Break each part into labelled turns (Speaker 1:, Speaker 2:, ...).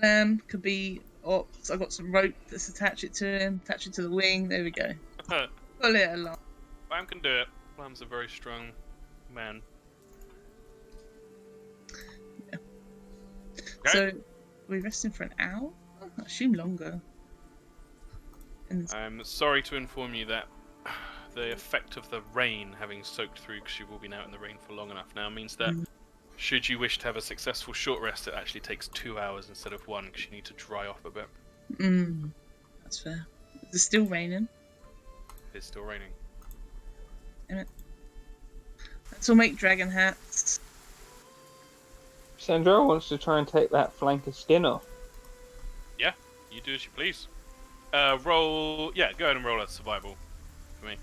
Speaker 1: Blam could be Ox. I've got some rope that's attach it to him, attach it to the wing. There we go. Pull it along.
Speaker 2: Blam can do it. Blam's a very strong man.
Speaker 1: Yeah.
Speaker 2: Okay.
Speaker 1: So, we're resting for an hour? I assume longer.
Speaker 2: I'm sorry to inform you that the effect of the rain having soaked through, because you've all been out in the rain for long enough now, means that should you wish to have a successful short rest, it actually takes 2 hours instead of 1, because you need to dry off a bit.
Speaker 1: That's fair. Is it still raining?
Speaker 2: It's still raining.
Speaker 1: Damn it. Let's all make dragon hats.
Speaker 3: Sandra wants to try and take that flank of skin off.
Speaker 2: Yeah, you do as you please. Roll. Yeah, go ahead and roll a survival for me.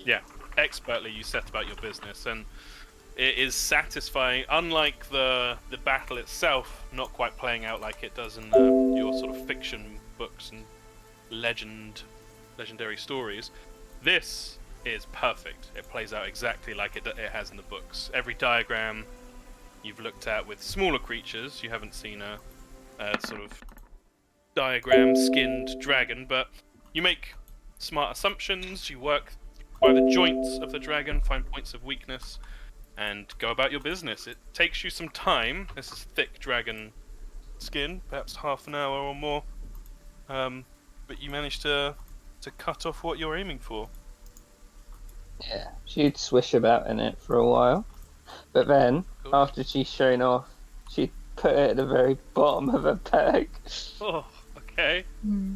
Speaker 2: Yeah, expertly you set about your business, and it is satisfying. Unlike the battle itself, not quite playing out like it does in your sort of fiction books and legendary stories. This is perfect. It plays out exactly like it has in the books. Every diagram you've looked at with smaller creatures, you haven't seen a sort of diagram skinned dragon, but you make smart assumptions, you work by the joints of the dragon, find points of weakness, and go about your business. It takes you some time. This is thick dragon skin, perhaps half an hour or more, but you manage to cut off what you're aiming for.
Speaker 3: Yeah, she'd swish about in it for a while, but then, after she's shown off, she'd put it at the very bottom of her bag.
Speaker 2: Oh, okay.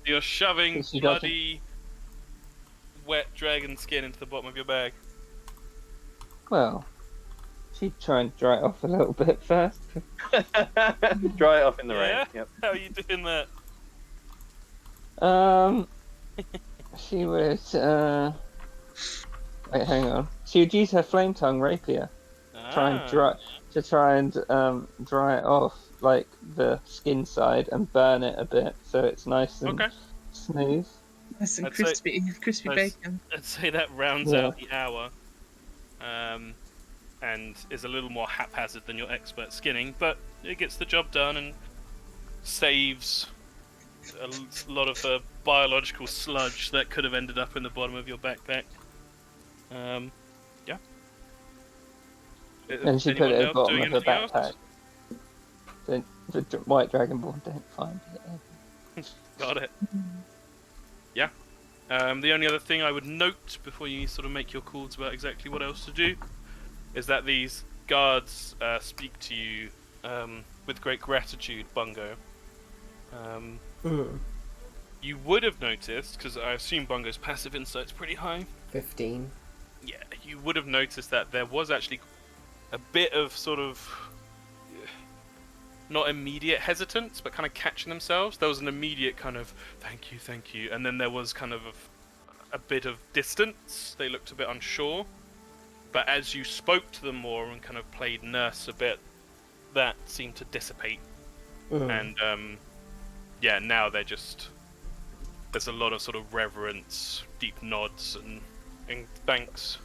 Speaker 2: You're shoving bloody, wet dragon skin into the bottom of your bag.
Speaker 3: Well, she'd try and dry it off a little bit first.
Speaker 4: Dry it off in the rain. Yep.
Speaker 2: How are you doing that?
Speaker 3: She would, wait, hang on. She would use her flame tongue rapier try and dry it off, like the skin side, and burn it a bit so it's nice and smooth.
Speaker 1: Nice and crispy bacon.
Speaker 2: I'd say that rounds out the hour, and is a little more haphazard than your expert skinning, but it gets the job done and saves a lot of the biological sludge that could have ended up in the bottom of your backpack. Yeah.
Speaker 3: And she put it at the bottom of her
Speaker 2: anything else?
Speaker 3: backpack. So the white dragonborn don't find it.
Speaker 2: Got it. Yeah. The only other thing I would note before you sort of make your calls about exactly what else to do is that these guards speak to you with great gratitude, Bungo. You would have noticed, because I assume Bungo's passive insight's pretty high.
Speaker 5: 15.
Speaker 2: Yeah, you would have noticed that there was actually a bit of sort of not immediate hesitance, but kind of catching themselves. There was an immediate kind of thank you, and then there was kind of a bit of distance. They looked a bit unsure, but as you spoke to them more and kind of played nurse a bit, that seemed to dissipate. And yeah, now they're just, there's a lot of sort of reverence, deep nods and thanks.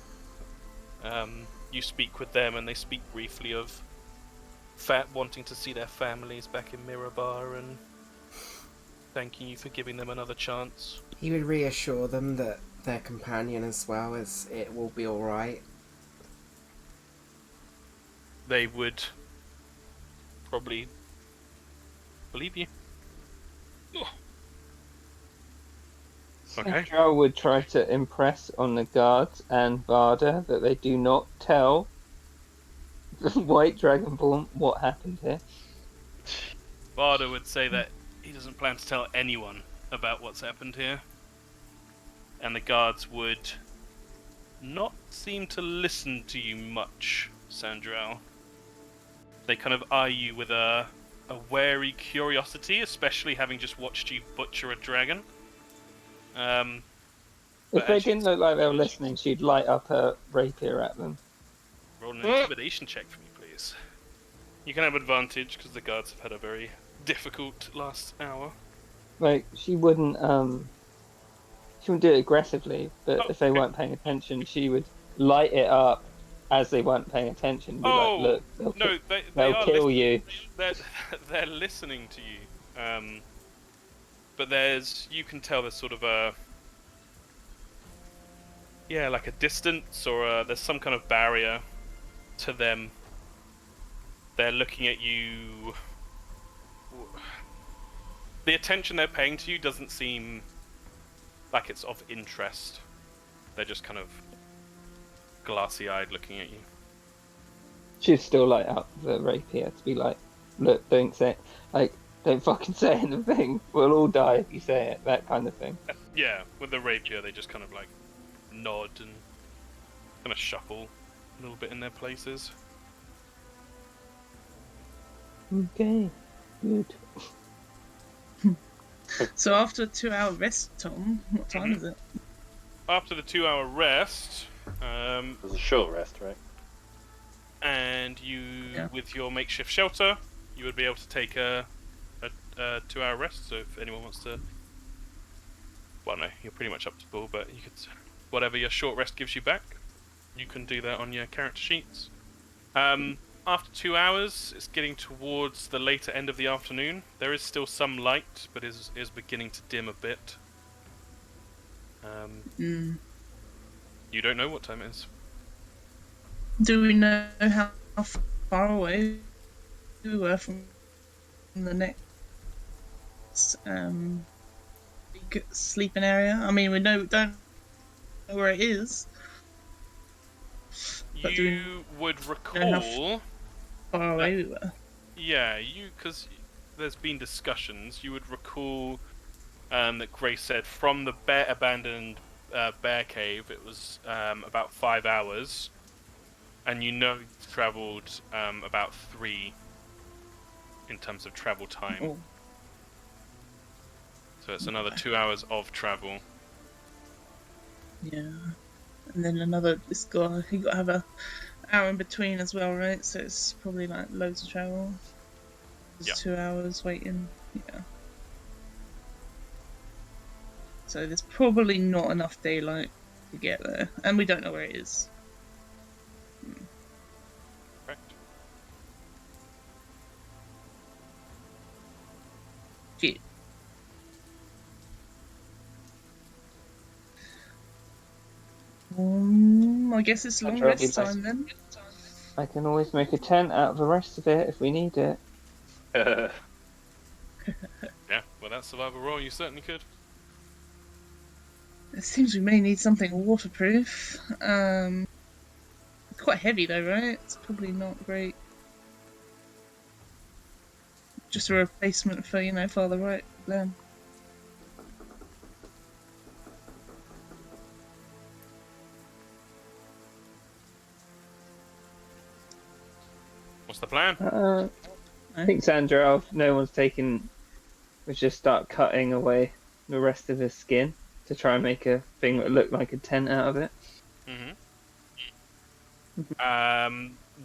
Speaker 2: You speak with them and they speak briefly of wanting to see their families back in Mirabar and thanking you for giving them another chance.
Speaker 5: He would reassure them that their companion as well, as it will be alright.
Speaker 2: They would probably believe you. Okay.
Speaker 3: Sandra would try to impress on the guards and Varda that they do not tell the White Dragonborn what happened here.
Speaker 2: Varda would say that he doesn't plan to tell anyone about what's happened here. And the guards would not seem to listen to you much, Sandral. They kind of eye you with a wary curiosity, especially having just watched you butcher a dragon.
Speaker 3: If they didn't look like they were listening, she'd light up her rapier at them.
Speaker 2: Roll an intimidation check for me, please. You can have advantage because the guards have had a very difficult last hour.
Speaker 3: Like, she wouldn't do it aggressively, but if they weren't paying attention, she would light it up as they weren't paying attention, be
Speaker 2: Oh,
Speaker 3: like, look,
Speaker 2: no, they
Speaker 3: they'll
Speaker 2: are
Speaker 3: kill you.
Speaker 2: They're listening to you. But you can tell there's sort of like a distance, or there's some kind of barrier to them. They're looking at you. The attention they're paying to you doesn't seem like it's of interest. They're just kind of glassy-eyed looking at you.
Speaker 3: She's still like out the rapier to be like, look, don't fucking say anything. We'll all die if you say it. That kind of thing.
Speaker 2: Yeah, with the rapier, they just kind of like nod and kind of shuffle a little bit in their places.
Speaker 3: Okay, good.
Speaker 1: So after a 2-hour rest, Tom, what time is it?
Speaker 2: After the 2-hour rest,
Speaker 4: It was a short rest, right?
Speaker 2: and with your makeshift shelter, you would be able to take a 2-hour rest. So if anyone wants to, well, no, you're pretty much up to full, but you could, whatever your short rest gives you back, you can do that on your character sheets. After 2 hours, it's getting towards the later end of the afternoon. There is still some light, but is beginning to dim a bit. You don't know what time it is.
Speaker 1: Do we know how far away we were from the next big sleeping area? I mean, don't know where it is. But
Speaker 2: You would recall.
Speaker 1: Far away we were.
Speaker 2: Yeah, because there's been discussions. You would recall that Grace said from the abandoned bear cave it was about 5 hours, and you travelled about 3 in terms of travel time.
Speaker 1: Oh.
Speaker 2: So it's another 2 hours of travel.
Speaker 1: Yeah, and then another. You got to have a hour in between as well, right? So it's probably like loads of travel. It's 2 hours waiting. Yeah. So there's probably not enough daylight to get there, and we don't know where it is.
Speaker 2: Correct.
Speaker 1: Shit. I guess it's long rest time then.
Speaker 3: I can always make a tent out of the rest of it if we need it.
Speaker 2: Yeah, well, that survival roll, you certainly could.
Speaker 1: It seems we may need something waterproof. It's quite heavy though, right? It's probably not great. Just a replacement for, Father Right then.
Speaker 2: What's the plan?
Speaker 3: I think Sandra, if no one's taken, we just start cutting away the rest of his skin to try and make a thing that looked like a tent out of it.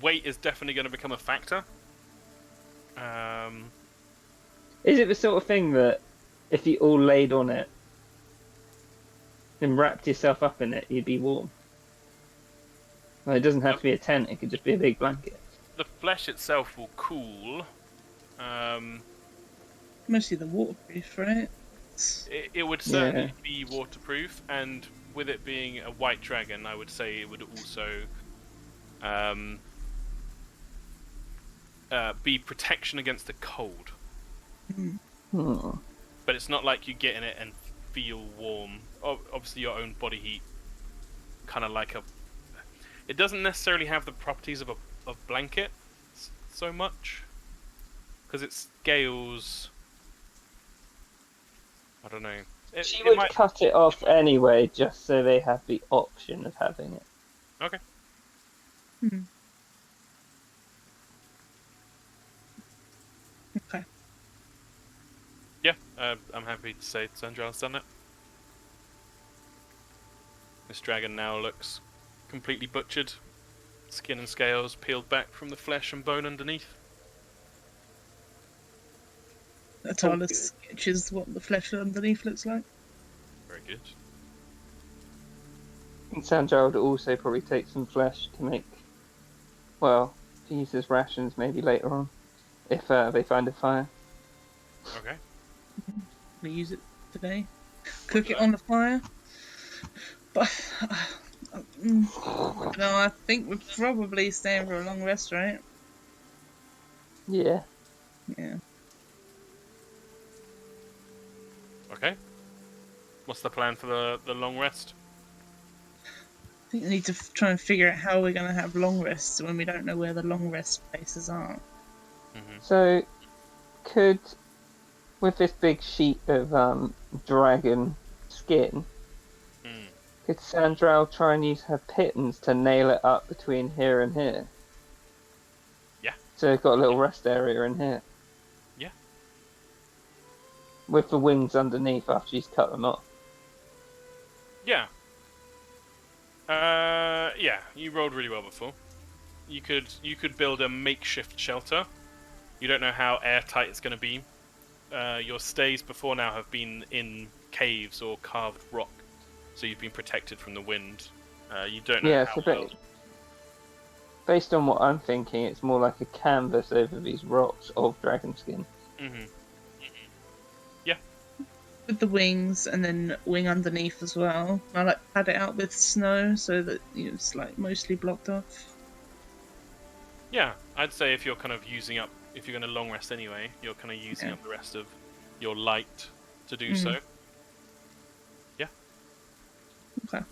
Speaker 2: Weight is definitely going to become a factor.
Speaker 3: Is it the sort of thing that if you all laid on it and wrapped yourself up in it, you'd be warm? Well, it doesn't have to be a tent, it could just be a big blanket.
Speaker 2: The flesh itself will cool.
Speaker 1: Mostly the waterproof, right?
Speaker 2: It would certainly be waterproof, and with it being a white dragon, I would say it would also be protection against the cold. But it's not like you get in it and feel warm. Obviously, your own body heat, kind of like it doesn't necessarily have the properties of a blanket so much, because it scales. I don't know.
Speaker 3: She would cut it off anyway, just so they have the option of having it.
Speaker 2: Okay.
Speaker 1: Okay.
Speaker 2: Yeah, I'm happy to say Sandral's done it. This dragon now looks completely butchered. Skin and scales peeled back from the flesh and bone underneath.
Speaker 1: Atala sketches what the flesh underneath looks like.
Speaker 2: Very good.
Speaker 3: And Sandra would also probably take some flesh to make Well, to use as rations maybe later on, if they find a fire.
Speaker 2: Okay.
Speaker 1: We use it today. Cook it on the fire. But no, I think we're probably staying for a long rest, right?
Speaker 3: Yeah.
Speaker 1: Yeah.
Speaker 2: Okay. What's the plan for the long rest?
Speaker 1: I think we need to try and figure out how we're going to have long rests when we don't know where the long rest places are.
Speaker 3: So, with this big sheet of dragon skin, could Sandral try and use her pittance to nail it up between here and here?
Speaker 2: Yeah.
Speaker 3: So we've got a little rest area in here.
Speaker 2: Yeah.
Speaker 3: With the wings underneath after she's cut them off.
Speaker 2: Yeah. Yeah, you rolled really well before. You could build a makeshift shelter. You don't know how airtight it's going to be. Your stays before now have been in caves or carved rock, so you've been protected from the wind. You don't know
Speaker 3: Yeah,
Speaker 2: how
Speaker 3: so
Speaker 2: well.
Speaker 3: based on what I'm thinking, it's more like a canvas over these rocks of dragon skin.
Speaker 2: Mm-hmm.
Speaker 1: With the wings and then wing underneath as well. I like pad it out with snow so that it's like mostly blocked off.
Speaker 2: Yeah, I'd say if you're kind of using up, if you're going to long rest anyway, you're kind of using up the rest of your light to do so. Yeah.
Speaker 1: Okay.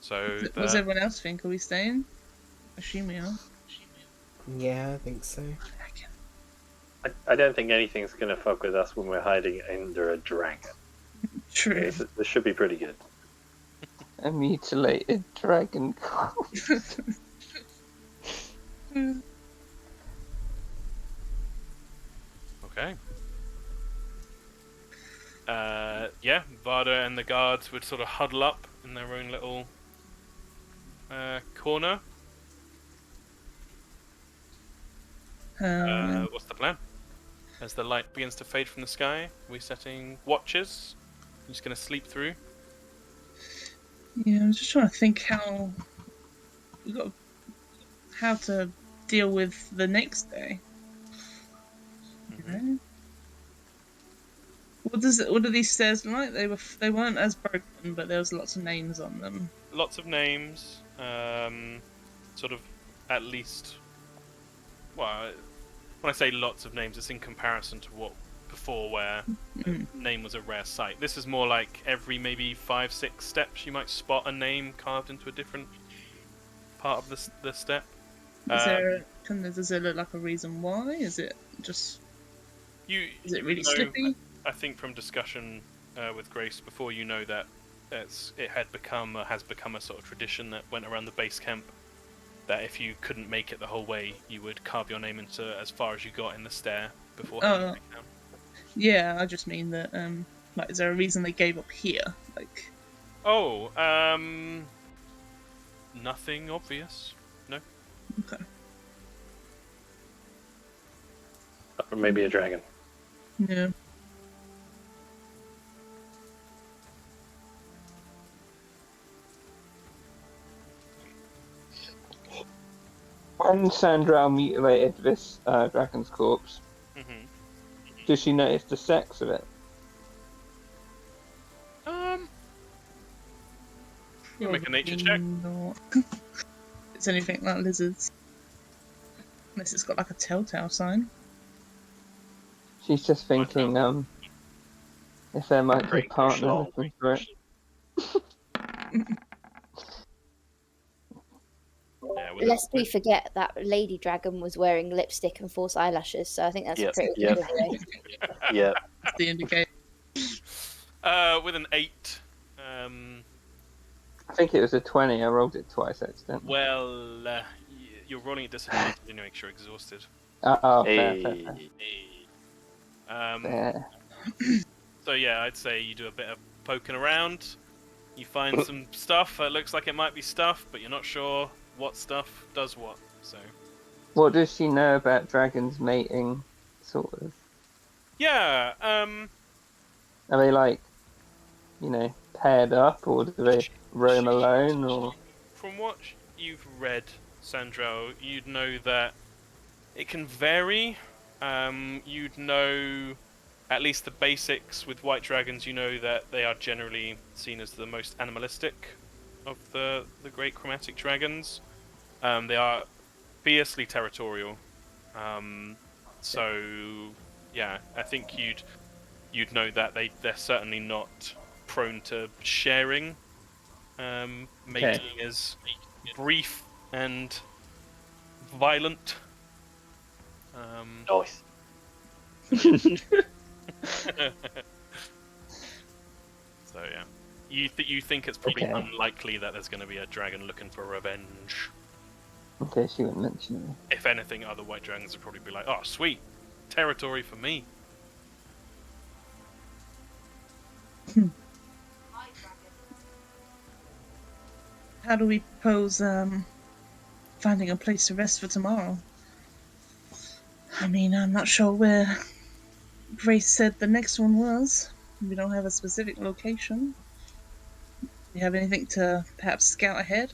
Speaker 2: So
Speaker 1: What does everyone else think? Are we staying? I assume we are.
Speaker 5: Yeah, I think so.
Speaker 4: I don't think anything's going to fuck with us when we're hiding under a dragon.
Speaker 1: True.
Speaker 4: This should be pretty good.
Speaker 3: A mutilated dragon corpse.
Speaker 2: Okay. Yeah, Varda and the guards would sort of huddle up in their own little corner. What's the plan? As the light begins to fade from the sky, we're setting watches. You're just going to sleep through.
Speaker 1: Yeah, I'm just trying to think how to deal with the next day. You know? What are these stairs like? They weren't as broken, but there was lots of names on them.
Speaker 2: Lots of names. Sort of at least. Well, when I say lots of names, it's in comparison to what before, where name was a rare sight. This is more like every maybe 5-6 steps you might spot a name carved into a different part of the step.
Speaker 1: Does there look like a reason why? Is it just? Is it really slippy?
Speaker 2: I think from discussion with Grace before, you know that has become a sort of tradition that went around the base camp. That if you couldn't make it the whole way, you would carve your name into as far as you got in the stair before.
Speaker 1: Yeah, I just mean that. Is there a reason they gave up here? Like.
Speaker 2: Oh, nothing obvious. No.
Speaker 1: Okay.
Speaker 4: Or maybe a dragon.
Speaker 1: Yeah.
Speaker 3: When Sandral mutilated this dragon's corpse, did she notice the sex of it?
Speaker 2: You make a nature check.
Speaker 1: It's anything like lizards. Unless it's got like a telltale sign.
Speaker 3: She's just thinking, if there might be a partner looking for it.
Speaker 6: Lest we forget that Lady Dragon was wearing lipstick and false eyelashes, so I think that's a pretty good way.
Speaker 4: Yeah.
Speaker 1: That's the indicator.
Speaker 2: With an 8.
Speaker 3: I think it was a 20. I rolled it twice accidentally.
Speaker 2: Well, you're rolling at disadvantage to make sure you're exhausted.
Speaker 3: Fair.
Speaker 2: So yeah, I'd say you do a bit of poking around. You find some stuff that looks like it might be stuff, but you're not sure what stuff does what. So.
Speaker 3: What does she know about dragons mating, sort of?
Speaker 2: Yeah.
Speaker 3: Are they like, paired up, or do they roam alone, or?
Speaker 2: From what you've read Sandrel, you'd know that it can vary. You'd know at least the basics with white dragons. You know that they are generally seen as the most animalistic of the great chromatic dragons. They are fiercely territorial. So yeah, I think you'd know that they're certainly not prone to sharing. Mating is brief and violent.
Speaker 4: Nice.
Speaker 2: So yeah, you think it's probably
Speaker 3: Okay.
Speaker 2: unlikely that there's going to be a dragon looking for revenge.
Speaker 3: Okay, she wouldn't mention it.
Speaker 2: If anything, other white dragons would probably be like, "Oh, sweet, territory for me."
Speaker 1: How do we propose finding a place to rest for tomorrow? I mean, I'm not sure where Grace said the next one was. We don't have a specific location. Do you have anything to perhaps scout ahead?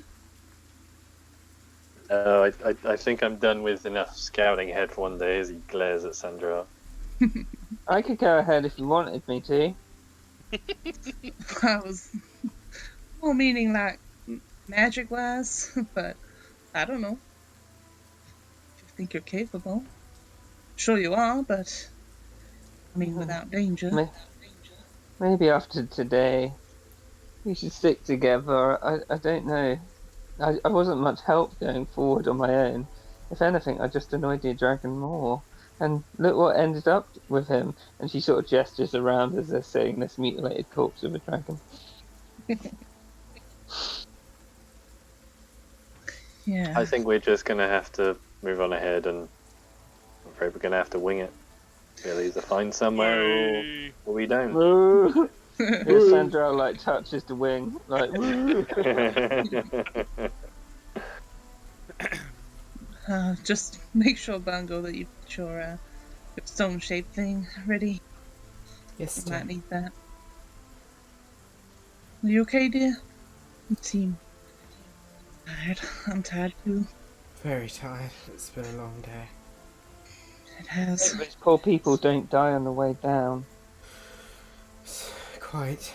Speaker 4: I think I'm done with enough scouting ahead for one day as he glares at Sandra.
Speaker 3: I could go ahead if you wanted me to.
Speaker 1: I was more meaning like magic wise, but I don't know. If you think you're capable. Sure you are, but I mean without danger.
Speaker 3: Maybe after today, we should stick together. I don't know. I wasn't much help going forward on my own. If anything, I just annoyed the dragon more. And look what ended up with him. And she sort of gestures around as they're seeing this mutilated corpse of a dragon.
Speaker 1: Yeah.
Speaker 4: I think we're just going to have to move on ahead, and I'm afraid we're going to have to wing it. We'll either find somewhere
Speaker 2: Yay.
Speaker 4: or we don't.
Speaker 3: Woo! If Sandra like touches the wing, like woo!
Speaker 1: Just make sure, Bango, that you put your stone-shaped thing ready.
Speaker 5: Yes,
Speaker 1: You might
Speaker 5: dear.
Speaker 1: need that. Are you okay, dear? You seem tired. I'm tired too.
Speaker 5: Very tired. It's been a long day.
Speaker 1: It has.
Speaker 3: These poor people don't die on the way down.
Speaker 5: Quite.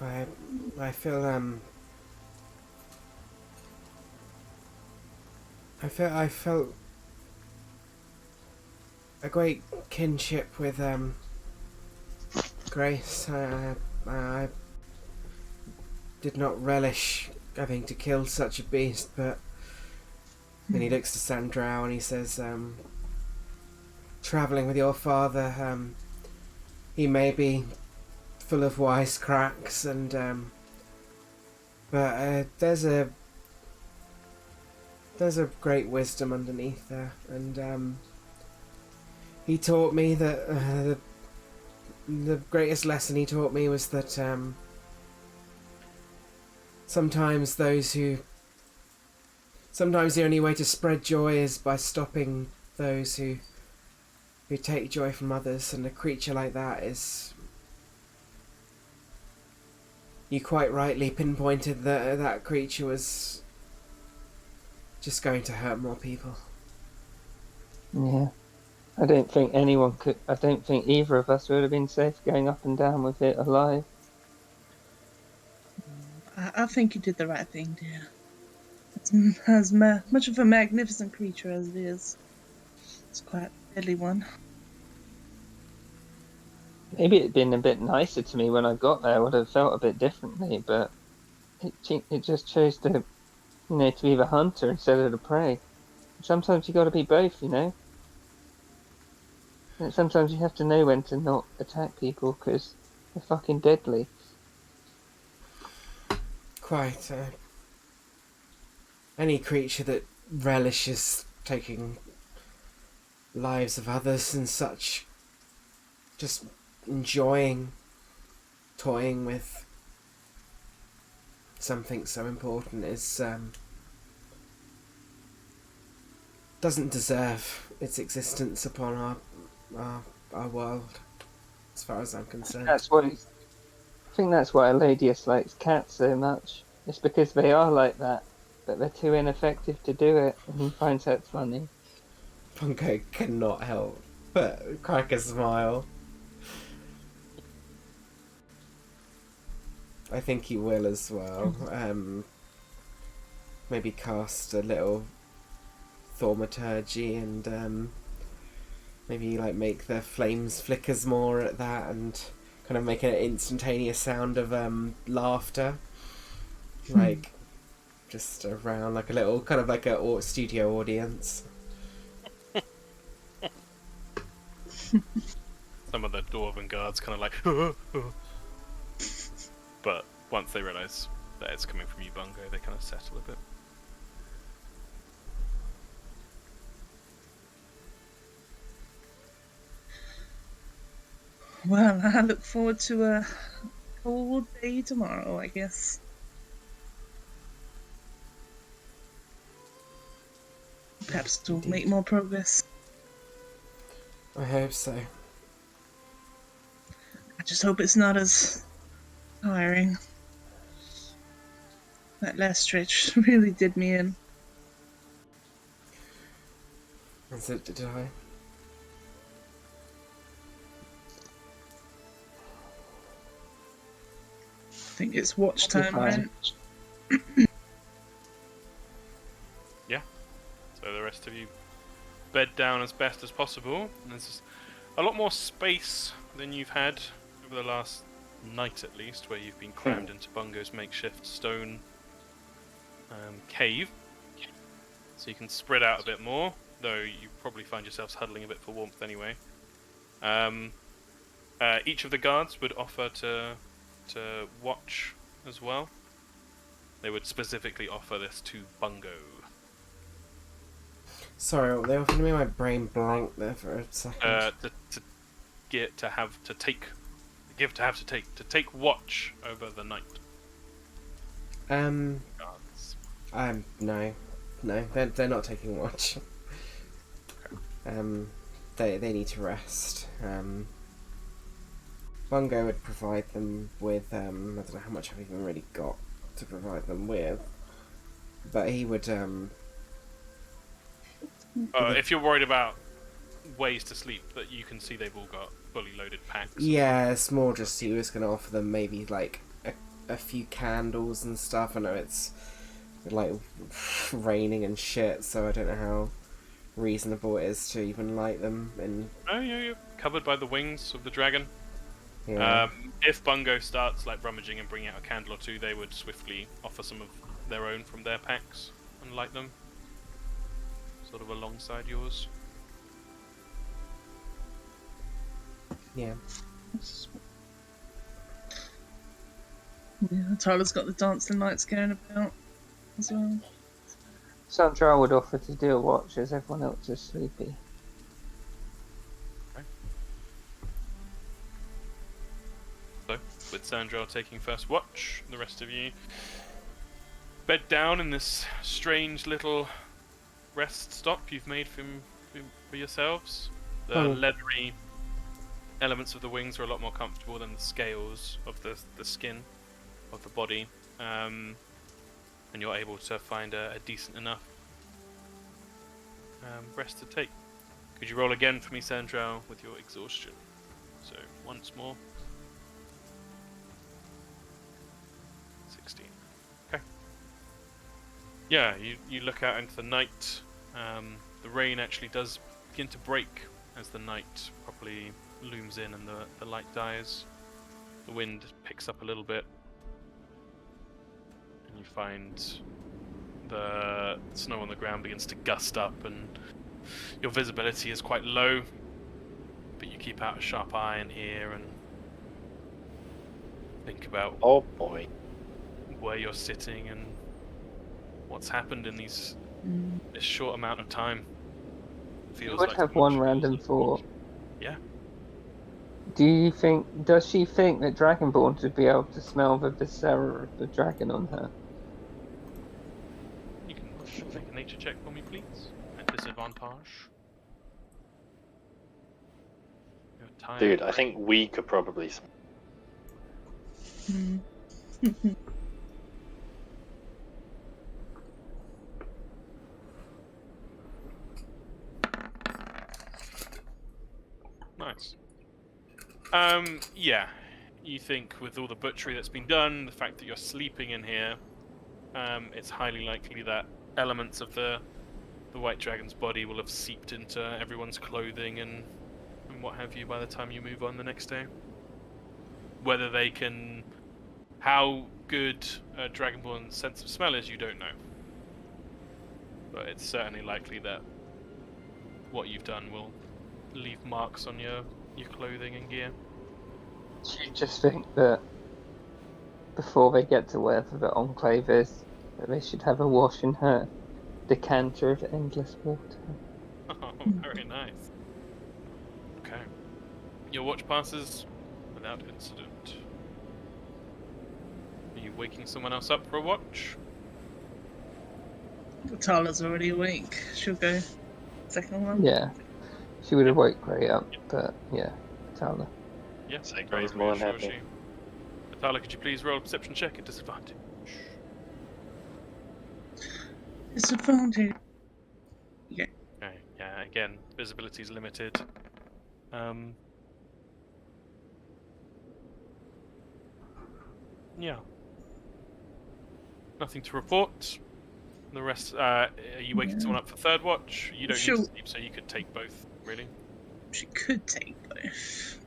Speaker 5: I feel I felt a great kinship with Grace. I did not relish having to kill such a beast, but then he looks to Sandrow and he says, travelling with your father, he may be full of wisecracks and but there's a great wisdom underneath there, and he taught me that the greatest lesson he taught me was that sometimes the only way to spread joy is by stopping those who take joy from others, and a creature like that is... You quite rightly pinpointed that that creature was just going to hurt more people.
Speaker 3: Yeah. I don't think anyone could. I don't think either of us would have been safe going up and down with it alive.
Speaker 1: I think you did the right thing, dear. It's as much of a magnificent creature as it is. It's quite a deadly one.
Speaker 3: Maybe it'd been a bit nicer to me when I got there. I would have felt a bit differently, but it just chose to, to be the hunter instead of the prey. Sometimes you got to be both, And sometimes you have to know when to not attack people because they're fucking deadly.
Speaker 5: Quite. Any creature that relishes taking lives of others and such, just enjoying toying with something so important is doesn't deserve its existence upon our world, as far as I'm concerned.
Speaker 3: I think that's why Eladius likes cats so much. It's because they are like that. but they're too ineffective to do it, and he finds that funny.
Speaker 5: Bungo cannot help but crack a smile. I think he will as well. Maybe cast a little thaumaturgy and maybe like make the flames flickers more at that and kind of make an instantaneous sound of laughter, like just around like a little kind of like a studio audience.
Speaker 2: Some of the dwarven guards kind of like, but once they realise that it's coming from you, Bungo, they kind of settle a bit.
Speaker 1: Well, I look forward to a cold day tomorrow, I guess. Perhaps to
Speaker 5: Indeed.
Speaker 1: make more progress.
Speaker 5: I hope so.
Speaker 1: I just hope it's not as tiring. That last stretch really did me in.
Speaker 5: And so did I.
Speaker 1: I think it's watch
Speaker 3: It'll be
Speaker 1: time,
Speaker 3: fine.
Speaker 1: right?
Speaker 2: So the rest of you bed down as best as possible. And there's a lot more space than you've had over the last night, at least, where you've been crammed into Bungo's makeshift stone cave. So you can spread out a bit more, though you probably find yourselves huddling a bit for warmth anyway. Each of the guards would offer to watch as well. They would specifically offer this to Bungo.
Speaker 5: Sorry, they often made my brain blank there for a second.
Speaker 2: To take watch over the night. Guards.
Speaker 5: No, they're not taking watch. They need to rest. Bungo would provide them with I don't know how much I've even really got to provide them with, but he would
Speaker 2: If you're worried about ways to sleep, that you can see they've all got fully loaded packs.
Speaker 5: Yeah, it's more just he was going to offer them maybe like a few candles and stuff. I know it's like raining and shit, so I don't know how reasonable it is to even light them. And
Speaker 2: Oh, yeah, you're covered by the wings of the dragon.
Speaker 5: yeah,
Speaker 2: If Bungo starts like rummaging and bringing out a candle or two, they would swiftly offer some of their own from their packs and light them, sort of alongside yours.
Speaker 5: yeah.
Speaker 1: Yeah, Tyler's got the dancing lights going about as well.
Speaker 3: Sandra would offer to do a watch as everyone else is sleepy.
Speaker 2: So, with Sandra taking first watch, the rest of you bed down in this strange little rest stop you've made for yourselves. The leathery elements of the wings are a lot more comfortable than the scales of the skin of the body, and you're able to find a decent enough rest to take. Could you roll again for me, Sandra, with your exhaustion? So, once more. 16. Okay. Yeah, you look out into the night. The rain actually does begin to break as the night properly looms in and the light dies. The wind picks up a little bit. And you find the snow on the ground begins to gust up and your visibility is quite low. But you keep out a sharp eye and ear and think about
Speaker 4: Oh boy.
Speaker 2: where you're sitting and what's happened in this short amount of time.
Speaker 3: You
Speaker 2: Feels
Speaker 3: would
Speaker 2: like
Speaker 3: have
Speaker 2: so much.
Speaker 3: one random thought.
Speaker 2: Yeah.
Speaker 3: Does she think that Dragonborns would be able to smell the viscera of the dragon on her?
Speaker 2: You can make a nature check for me, please. At disadvantage. You're tired.
Speaker 4: Dude, I think we could probably.
Speaker 2: Nice. Yeah. You think with all the butchery that's been done, the fact that you're sleeping in here, it's highly likely that elements of the White Dragon's body will have seeped into everyone's clothing and what have you by the time you move on the next day. Whether they can... How good a Dragonborn's sense of smell is, you don't know. But it's certainly likely that what you've done will leave marks on your clothing and gear.
Speaker 3: Do you just think that before they get to wherever the Enclave is, that they should have a wash in her decanter of endless water?
Speaker 2: Oh, very nice. Okay. Your watch passes without incident. Are you waking someone else up for a watch?
Speaker 1: Tala's already awake. She'll go second one.
Speaker 3: Yeah. She would have woke Grey up, but yeah, Tala.
Speaker 2: Yeah,
Speaker 4: So
Speaker 2: Tala
Speaker 4: Grey's more than
Speaker 2: reassures
Speaker 4: happy.
Speaker 2: you. Tala, could you please roll a perception check at disadvantage?
Speaker 1: Disadvantage. Yeah.
Speaker 2: Okay, yeah, again, visibility is limited. Yeah. Nothing to report. The rest, are you waking someone up for third watch? You don't need to sleep, so you could take both, really.
Speaker 1: She could take both.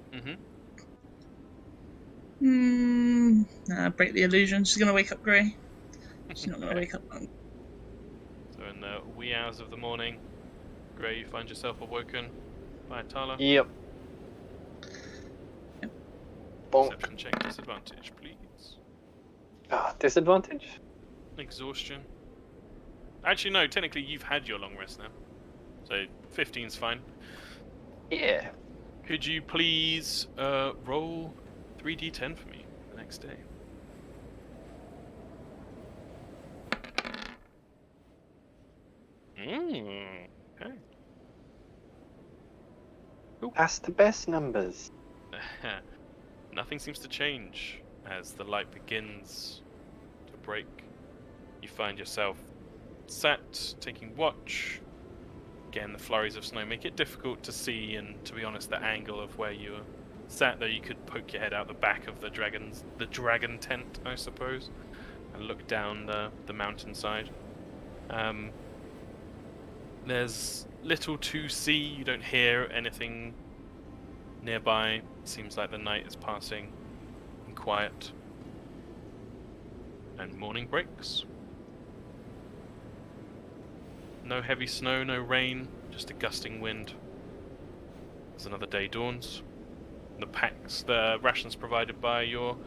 Speaker 2: Mm-hmm.
Speaker 1: Break the illusion. She's gonna wake up Grey. She's not gonna wake up Monk.
Speaker 2: So in the wee hours of the morning, Grey, you find yourself awoken by Tala.
Speaker 4: Yep. Bonk.
Speaker 2: Perception check disadvantage, please.
Speaker 4: Ah, disadvantage?
Speaker 2: Exhaustion. Actually, no, technically you've had your long rest now. So 15's fine.
Speaker 4: Yeah.
Speaker 2: Could you please roll 3d10 for me the next day? Okay.
Speaker 4: That's the best numbers.
Speaker 2: Nothing seems to change as the light begins to break. You find yourself sat, taking watch. Again, the flurries of snow make it difficult to see, and to be honest, the angle of where you were sat there, you could poke your head out the back of the dragon tent, I suppose, and look down the mountainside. There's little to see. You don't hear anything nearby. It seems like the night is passing in quiet. And morning breaks. No heavy snow, no rain, just a gusting wind. As another day dawns. The rations provided by your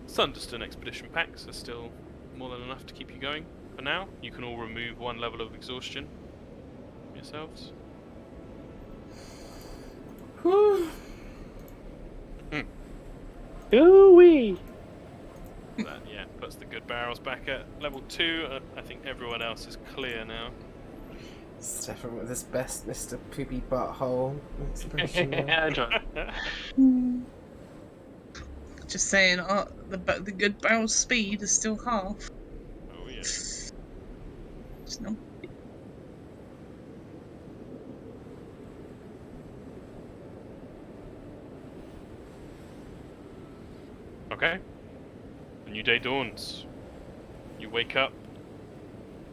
Speaker 2: Sunderston expedition packs are still more than enough to keep you going for now. You can all remove one level of exhaustion yourselves.
Speaker 4: Ooh-wee!
Speaker 2: That, yeah, puts the good barrels back at level 2. I think everyone else is clear now.
Speaker 5: Stefan with his best Mr. Poopy Butthole expression.
Speaker 1: Just saying, the good barrel speed is still half.
Speaker 2: Oh yeah.
Speaker 1: Just no.
Speaker 2: Okay. A new day dawns. You wake up,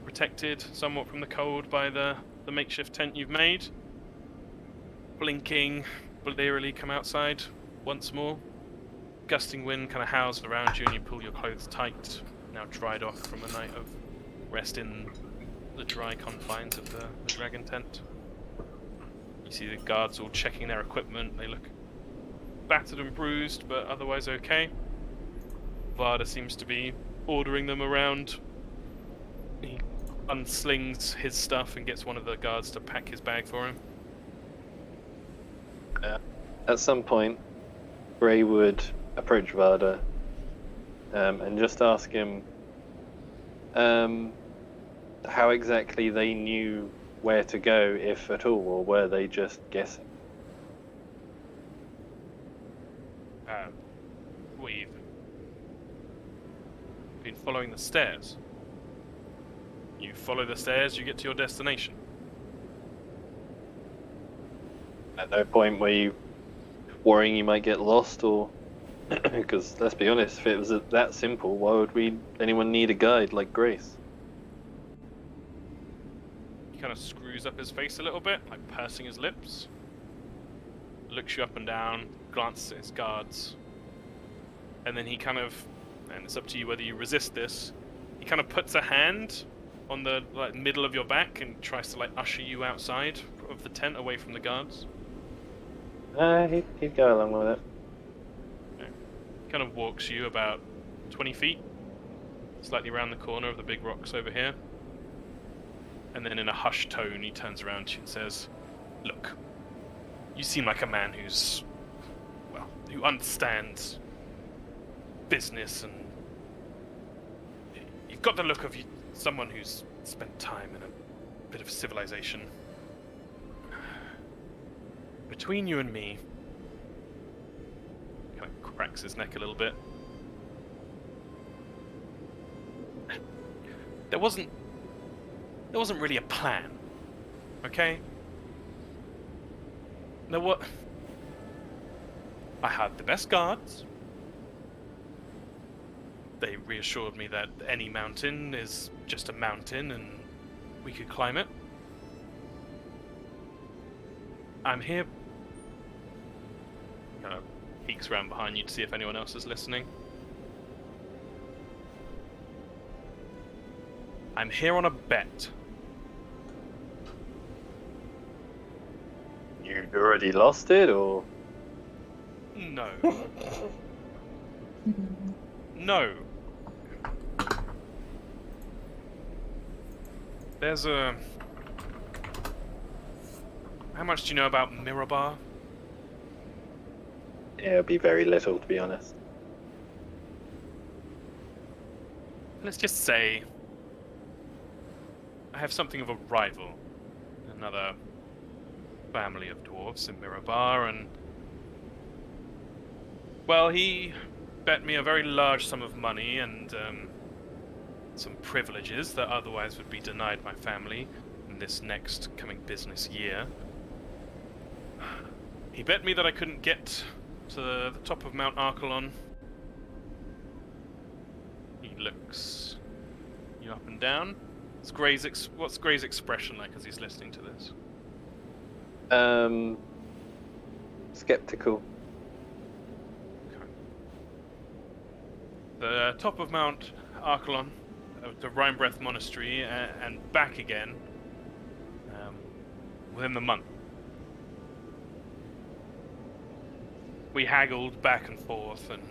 Speaker 2: protected somewhat from the cold by the makeshift tent you've made. Blinking, blearily come outside once more. Gusting wind kind of howls around you, and you pull your clothes tight, now dried off from a night of rest in the dry confines of the dragon tent. You see the guards all checking their equipment. They look battered and bruised, but otherwise okay. Varda seems to be ordering them around. He unslings his stuff and gets one of the guards to pack his bag for him.
Speaker 4: At some point, Grey would approach Varda and just ask him how exactly they knew where to go, if at all, or were they just guessing?
Speaker 2: We've been following the stairs. You follow the stairs, you get to your destination.
Speaker 4: At no point were you worrying you might get lost, or because let's be honest, if it was that simple, why would anyone need a guide like Grace?
Speaker 2: He kind of screws up his face a little bit, like pursing his lips. Looks you up and down, glances at his guards, and then he kind of, and it's up to you whether you resist this, he kind of puts a hand on the middle of your back and tries to usher you outside of the tent away from the guards.
Speaker 4: He'd go along with it.
Speaker 2: Okay. Kind of walks you about 20 feet, slightly around the corner of the big rocks over here, and then in a hushed tone he turns around to you and says, "Look, you seem like a man who understands business, and you've got the look of someone who's spent time in a bit of civilization. Between you and me," kind of cracks his neck a little bit, there wasn't really a plan, okay? I had the best guards. They reassured me that any mountain is just a mountain and we could climb it. I'm here. Kind of peeks around behind you to see if anyone else is listening. I'm here on a bet.
Speaker 4: You already lost it, or?
Speaker 2: No. No. There's a... How much do you know about Mirabar?
Speaker 4: Yeah, it'd be very little, to be honest.
Speaker 2: Let's just say I have something of a rival. Another family of dwarves in Mirabar, and... Well, he bet me a very large sum of money and some privileges that otherwise would be denied my family in this next coming business year. He bet me that I couldn't get to the top of Mount Archelon. He looks you up and down. What's Gray's expression like as he's listening to this?
Speaker 4: Skeptical.
Speaker 2: The top of Mount Archelon, the Rhinebreth Monastery, and back again within the month. We haggled back and forth, and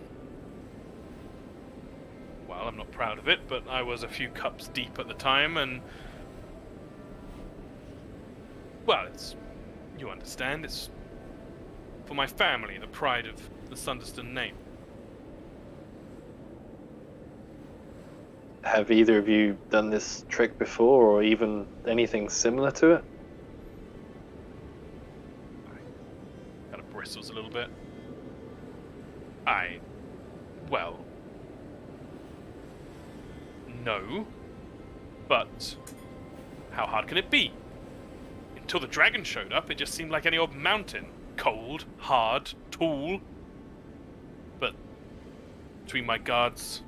Speaker 2: well, I'm not proud of it, but I was a few cups deep at the time, and well, you understand, it's for my family, the pride of the Sunderston name.
Speaker 4: Have either of you done this trick before, or even anything similar to it?
Speaker 2: Kind of bristles a little bit. Well, no, but how hard can it be? Until the dragon showed up, it just seemed like any old mountain. Cold, hard, tall. But between my guards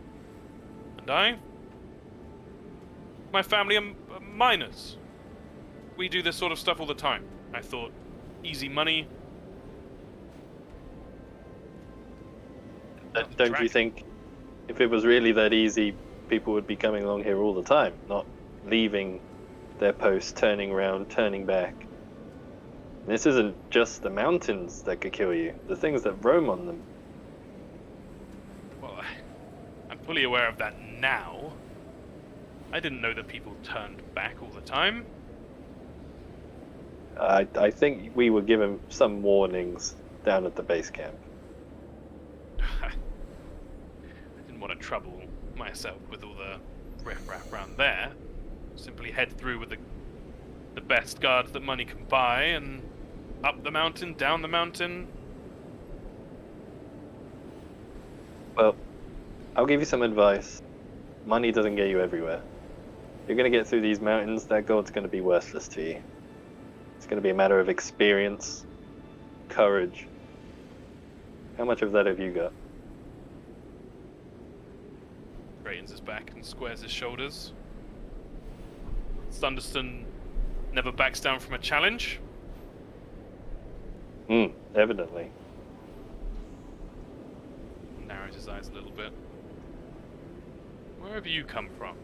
Speaker 2: and my family are miners. We do this sort of stuff all the time. I thought, easy money.
Speaker 4: Don't you think if it was really that easy, people would be coming along here all the time, not leaving their posts, turning around, turning back? This isn't just the mountains that could kill you, the things that roam on them.
Speaker 2: Well, I'm fully aware of that now. I didn't know that people turned back all the time.
Speaker 4: I think we were given some warnings down at the base camp.
Speaker 2: I didn't want to trouble myself with all the riff-raff around there. Simply head through with the best guards that money can buy, and up the mountain, down the mountain.
Speaker 4: Well, I'll give you some advice. Money doesn't get you everywhere. You're going to get through these mountains, that gold's going to be worthless to you. It's going to be a matter of experience, courage, How much of that have you got?
Speaker 2: Straightens his back and squares his shoulders. Thunderston never backs down from a challenge.
Speaker 4: Evidently.
Speaker 2: Narrows his eyes a little bit. Where have you come from?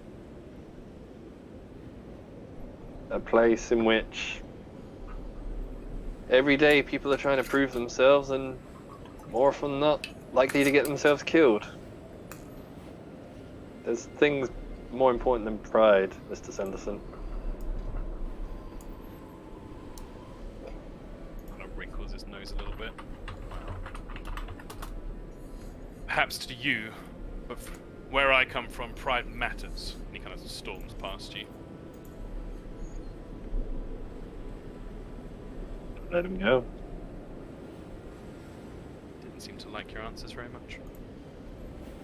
Speaker 4: A place in which every day people are trying to prove themselves and more often than not likely to get themselves killed. There's things more important than pride, Mr. Sanderson.
Speaker 2: Kind of wrinkles his nose a little bit. Perhaps to you, but where I come from, pride matters. And he kind of storms past you.
Speaker 4: Let him go.
Speaker 2: Didn't seem to like your answers very much.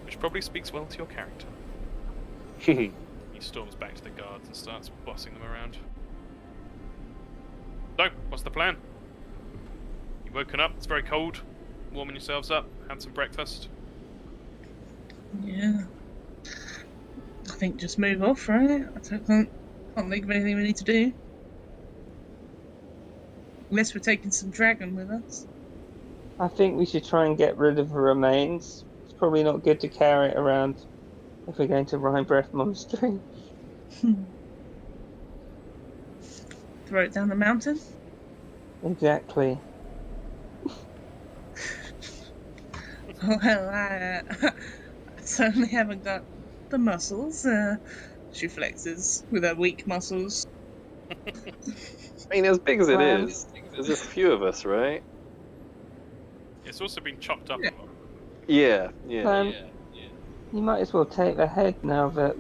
Speaker 2: Which probably speaks well to your character. He storms back to the guards and starts bossing them around. So, what's the plan? You've woken up, it's very cold. Warming yourselves up, had some breakfast.
Speaker 1: Yeah. I think just move off, right? Can't think of anything we need to do. Unless we're taking some dragon with us.
Speaker 3: I think we should try and get rid of the remains. It's probably not good to carry it around if we're going to Rhinebreath Monastery.
Speaker 1: Throw it down the mountain?
Speaker 3: Exactly.
Speaker 1: Well, I certainly haven't got the muscles. She flexes with her weak muscles.
Speaker 4: I mean, as big as it is, there's just a few of us, right?
Speaker 2: It's also been chopped up a lot.
Speaker 4: Yeah.
Speaker 3: You might as well take the head now that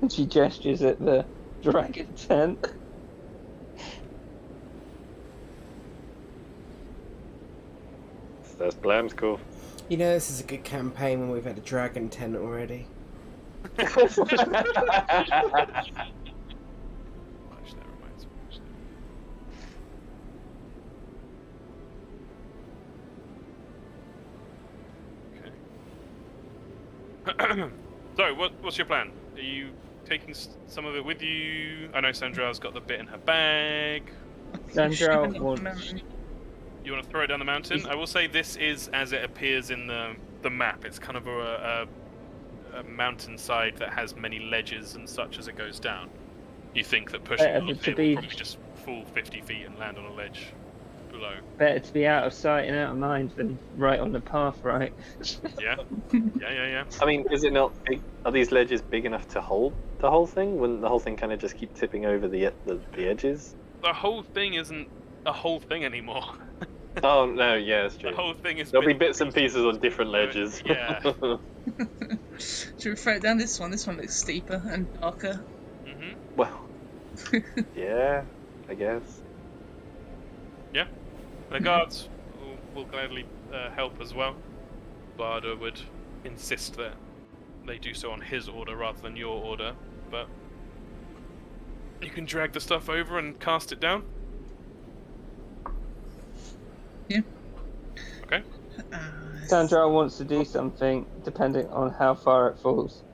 Speaker 3: she gestures at the dragon tent.
Speaker 4: That's Blam's cool.
Speaker 5: You know, this is a good campaign when we've had a dragon tent already.
Speaker 2: Actually, that reminds me. Okay. So, what's your plan? Are you taking some of it with you? I know Sandra's got the bit in her bag.
Speaker 3: Sandra
Speaker 1: Shoot
Speaker 3: wants...
Speaker 1: the mountain.
Speaker 2: You want to throw it down the mountain? I will say this is as it appears in the map. It's kind of a mountainside that has many ledges and such as it goes down. You think that pushing it up here will probably just fall 50 feet and land on a ledge below.
Speaker 3: Better to be out of sight and out of mind than right on the path, right?
Speaker 2: Yeah? Yeah.
Speaker 4: I mean, is it not big? Are these ledges big enough to hold the whole thing? Wouldn't the whole thing kind of just keep tipping over the edges?
Speaker 2: The whole thing isn't a whole thing anymore.
Speaker 4: Oh, no, yeah, that's true.
Speaker 2: The whole thing is...
Speaker 4: There'll be bits and pieces on different ledges.
Speaker 2: Yeah.
Speaker 1: Should we throw it down this one? This one looks steeper and darker.
Speaker 2: Mm-hmm.
Speaker 4: Well, yeah, I guess.
Speaker 2: Yeah. The guards will gladly help as well. Barda would insist that they do so on his order rather than your order, but you can drag the stuff over and cast it down.
Speaker 1: Yeah.
Speaker 2: Okay.
Speaker 3: Sandra wants to do something depending on how far it falls.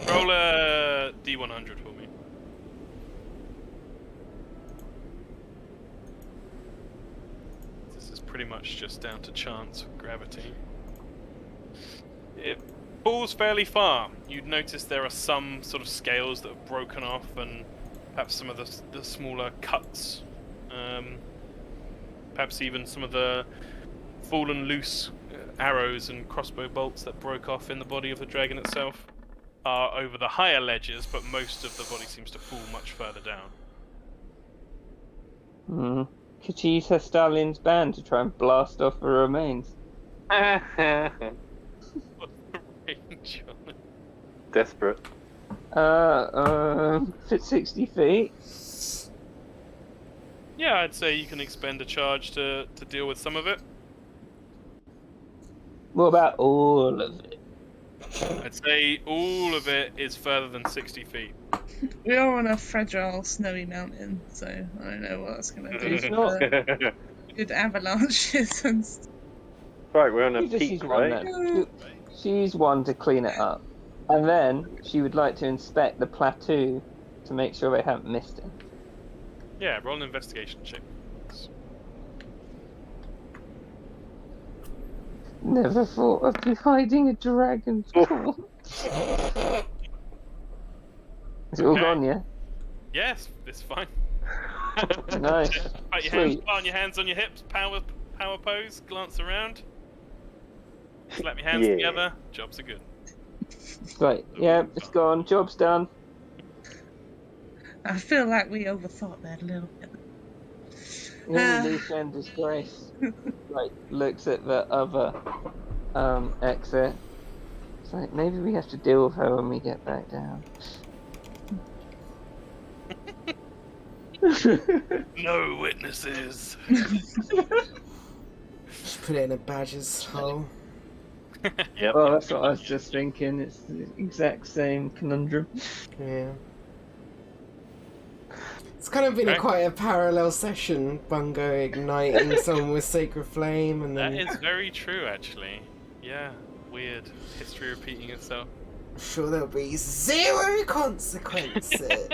Speaker 2: Roll a D100 for me. This is pretty much just down to chance with gravity. It falls fairly far. You'd notice there are some sort of scales that have broken off and perhaps some of the smaller cuts. Perhaps even some of the fallen loose arrows and crossbow bolts that broke off in the body of the dragon itself are over the higher ledges, but most of the body seems to fall much further down.
Speaker 3: Could she use her stallion's band to try and blast off the remains?
Speaker 2: What's the range on it?
Speaker 4: Desperate.
Speaker 3: Fit 60 feet.
Speaker 2: Yeah, I'd say you can expend a charge to deal with some of it.
Speaker 3: What about all of it?
Speaker 2: I'd say all of it is further than 60 feet.
Speaker 1: We are on a fragile, snowy mountain, so I don't know what that's going to do.
Speaker 3: It's not.
Speaker 1: Good avalanches and stuff.
Speaker 4: Right, we're on a
Speaker 3: You just
Speaker 4: peak,
Speaker 3: use one
Speaker 4: right?
Speaker 3: then. She's one to clean it up. And then she would like to inspect the plateau to make sure they haven't missed it.
Speaker 2: Yeah, roll an investigation check.
Speaker 3: Never thought of you hiding a dragon's claw. Is it all
Speaker 2: Okay.
Speaker 3: gone, yeah?
Speaker 2: Yes, it's fine.
Speaker 3: Nice.
Speaker 2: Put your hands,
Speaker 3: Sweet.
Speaker 2: plant your hands on your hips, power pose, glance around. Slap your hands
Speaker 4: Yeah.
Speaker 2: together. Jobs are good.
Speaker 3: Right, yeah, it's gone. Job's done.
Speaker 1: I feel like we overthought that a little bit.
Speaker 3: Nearly loose end disgrace. Like, looks at the other exit. It's like, maybe we have to deal with her when we get back down.
Speaker 2: No witnesses.
Speaker 5: Just put it in a badger's hole.
Speaker 4: Yep.
Speaker 3: Well, that's what I was just thinking. It's the exact same conundrum.
Speaker 5: Yeah. It's kind of been
Speaker 2: Okay.
Speaker 5: quite a parallel session. Bungo igniting someone with Sacred Flame, and
Speaker 2: That
Speaker 5: then
Speaker 2: is very true, actually. Yeah, weird. History repeating itself.
Speaker 5: I'm sure there'll be 0 consequences.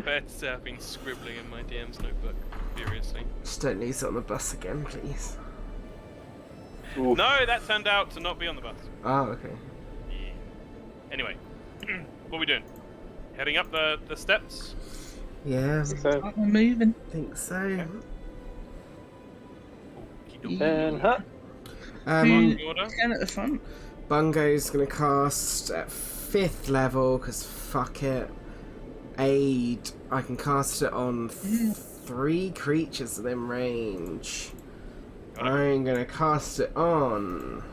Speaker 2: Beth been scribbling in my DM's notebook furiously.
Speaker 5: Just don't lose it on the bus again, please.
Speaker 4: Oof.
Speaker 2: No, that turned out to not be on the bus.
Speaker 5: Oh, okay.
Speaker 2: Yeah. Anyway, what are we doing? Heading up the steps?
Speaker 5: Yeah,
Speaker 4: So,
Speaker 1: We're moving.
Speaker 5: I think so.
Speaker 2: Okey-dokey.
Speaker 4: and hut.
Speaker 2: In order?
Speaker 1: 10 at the front.
Speaker 5: Bungo's gonna cast at 5th level, because fuck it. Aid. I can cast it on 3 creatures within range.
Speaker 2: Got it.
Speaker 5: I'm gonna cast it on.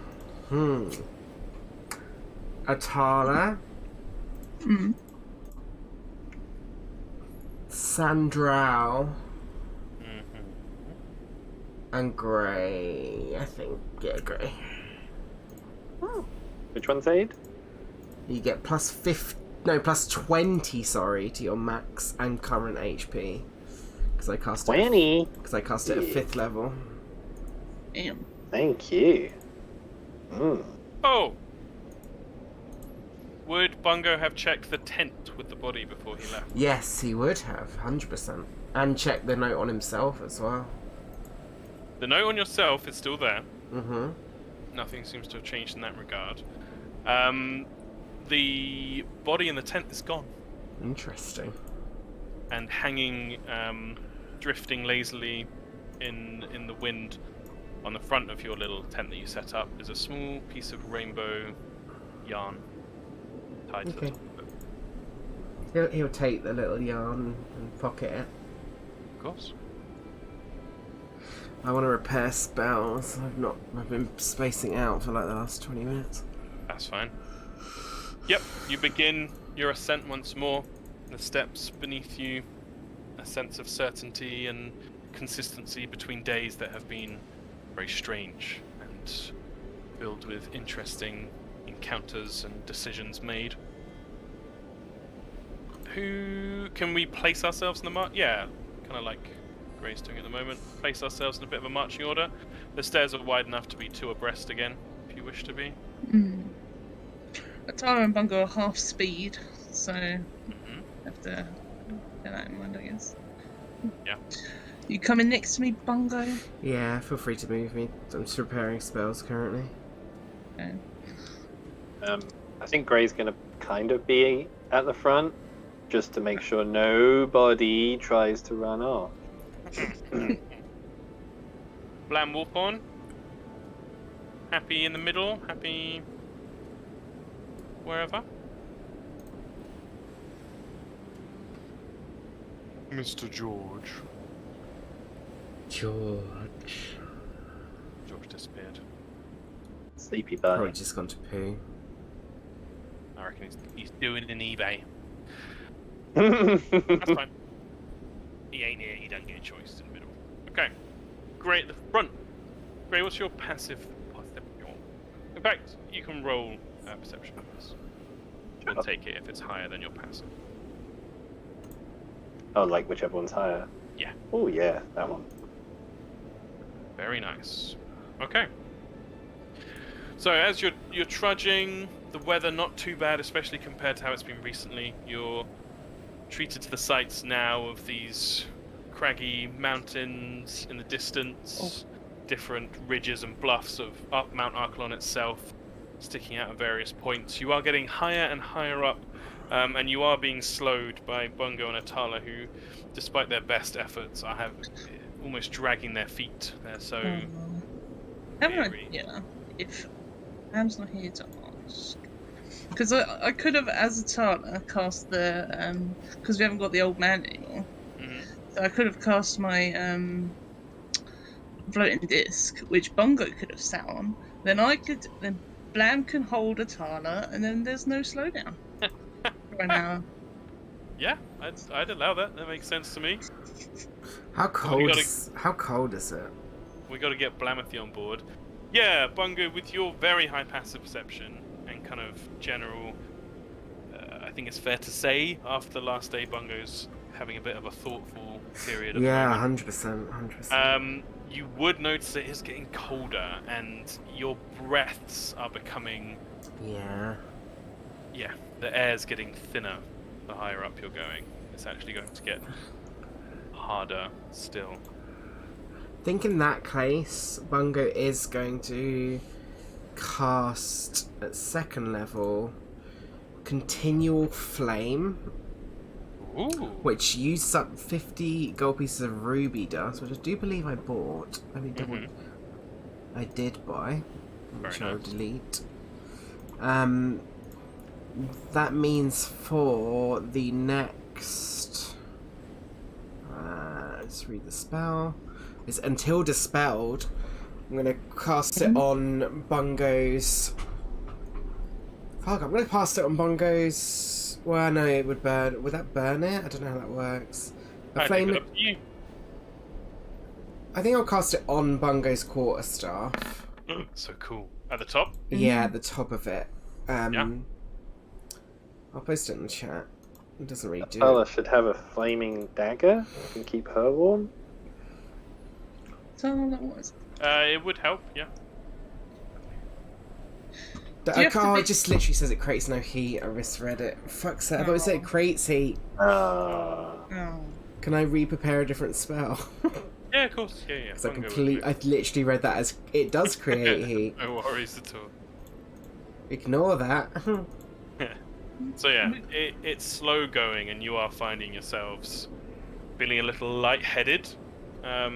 Speaker 5: Atala,
Speaker 1: Mm.
Speaker 5: Sandral,
Speaker 2: Mhm.
Speaker 5: and Grey. I think, yeah, Grey.
Speaker 4: Which one's aid?
Speaker 5: You get plus 20, sorry, to your max and current HP. Because I cast it.
Speaker 4: 20.
Speaker 5: Because I cast it at
Speaker 4: Yeah.
Speaker 5: 5th level.
Speaker 1: Damn.
Speaker 4: Thank you. Mm.
Speaker 2: Oh! Would Bungo have checked the tent with the body before he left?
Speaker 5: Yes, he would have, 100%. And check the note on himself as well.
Speaker 2: The note on yourself is still there.
Speaker 5: Mm-hmm.
Speaker 2: Nothing seems to have changed in that regard. The body in the tent is gone.
Speaker 5: Interesting.
Speaker 2: And hanging, drifting lazily in the wind on the front of your little tent that you set up is a small piece of rainbow yarn tied to the
Speaker 5: Okay.
Speaker 2: top of it.
Speaker 5: He'll take the little yarn and pocket it.
Speaker 2: Of course.
Speaker 5: I want to repair spells. I've been spacing out for like the last 20 minutes.
Speaker 2: That's fine. Yep, you begin your ascent once more. The steps beneath you, a sense of certainty and consistency between days that have been very strange and filled with interesting encounters and decisions made. Who can we place ourselves in the march? Yeah, kind of like Gray's doing at the moment. Place ourselves in a bit of a marching order. The stairs are wide enough to be 2 abreast again, if you wish to be.
Speaker 1: Mm. Atara and Bungo are half speed, so
Speaker 2: Mhm.
Speaker 1: have to bear that in mind, I guess.
Speaker 2: Yeah.
Speaker 1: You coming next to me, Bungo?
Speaker 5: Yeah, feel free to move me. I'm just repairing spells currently.
Speaker 1: Okay.
Speaker 4: I think Gray's gonna kind of be at the front, just to make sure nobody tries to run off.
Speaker 2: Blam Wolfhorn. Happy in the middle, happy wherever. Mr. George.
Speaker 5: George.
Speaker 2: George disappeared.
Speaker 4: Sleepy
Speaker 5: Probably
Speaker 4: bunny.
Speaker 5: just gone to poo.
Speaker 2: I reckon he's doing an eBay. That's fine. He ain't here, he don't get a choice in the middle. Okay. Great, the front. Great, what's your passive perception? In fact, you can roll perception on this. We'll
Speaker 4: Sure.
Speaker 2: take it if it's higher than your passive.
Speaker 4: Oh, like whichever one's higher.
Speaker 2: Yeah.
Speaker 4: Oh yeah, that one.
Speaker 2: Very nice. Okay. So as you're trudging, the weather not too bad, especially compared to how it's been recently. You're treated to the sights now of these craggy mountains in the distance, different ridges and bluffs of up Mount Archelon itself, sticking out at various points. You are getting higher and higher up, and you are being slowed by Bungo and Atala, who, despite their best efforts, are almost dragging their feet. They're so weary.
Speaker 1: Yeah, if Ham's not here to ask, because I could have, as Atala, cast the because we haven't got the old man anymore. So I could have cast my floating disc, which Bungo could have sat on. Then Blam can hold Atala, and then there's no slowdown for an hour.
Speaker 2: Yeah, I'd allow that. That makes sense to me.
Speaker 5: How cold is it?
Speaker 2: We got to get Blamathy on board. Yeah, Bungo, with your very high passive perception and kind of general, I think it's fair to say, after the last day, Bungo's having a bit of a thoughtful period.
Speaker 5: Yeah, 100%.
Speaker 2: You would notice it is getting colder, and your breaths are becoming.
Speaker 5: Yeah.
Speaker 2: Yeah, the air's getting thinner the higher up you're going. It's actually going to get harder still.
Speaker 5: I think in that case, Bungo is going to cast at 2nd level Continual Flame, which uses up 50 gold pieces of ruby dust, which I do believe I bought. Let me double. I did buy, which I'll delete. That means for the next. Let's read the spell. It's until dispelled. I'm gonna cast it on Bungo's. Fuck! I'm gonna cast it on Bungo's. Well, no, it would burn. Would that burn it? I don't know how that works.
Speaker 2: I think it's up to you.
Speaker 5: I think I'll cast it on Bungo's quarterstaff.
Speaker 2: So cool. At the top?
Speaker 5: Yeah, at the top of it.
Speaker 2: Yeah.
Speaker 5: I'll post it in the chat. It doesn't really do
Speaker 4: Atala
Speaker 5: it.
Speaker 4: should have a flaming dagger. Can keep her warm.
Speaker 1: So that was.
Speaker 2: It would help, yeah.
Speaker 5: It just literally says it creates no heat. I misread it. Fuck's sake. I thought it said it creates heat. Can I re-prepare a different spell?
Speaker 2: Yeah, of course. Yeah.
Speaker 5: Because I literally read that as it does create heat.
Speaker 2: No worries at all.
Speaker 5: Ignore that.
Speaker 2: So yeah, it's slow going, and you are finding yourselves feeling a little lightheaded.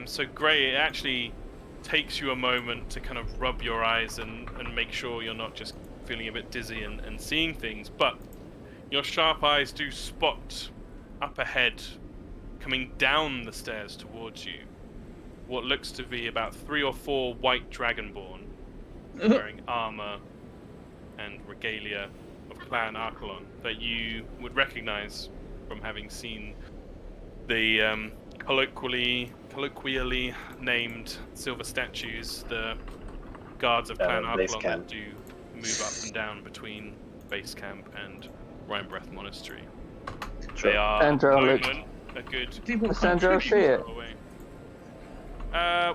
Speaker 2: So Gray, it actually takes you a moment to kind of rub your eyes and make sure you're not just feeling a bit dizzy and seeing things, but your sharp eyes do spot up ahead, coming down the stairs towards you, what looks to be about 3 or 4 white dragonborn wearing armor and regalia of Clan Archelon that you would recognize from having seen the colloquially named silver statues, the guards of Clan Archelon that do move up and down between base camp and Rhinebreath Monastery.
Speaker 4: Sure.
Speaker 2: They are
Speaker 3: Sandra,
Speaker 2: a good.
Speaker 3: Does Sandra see it?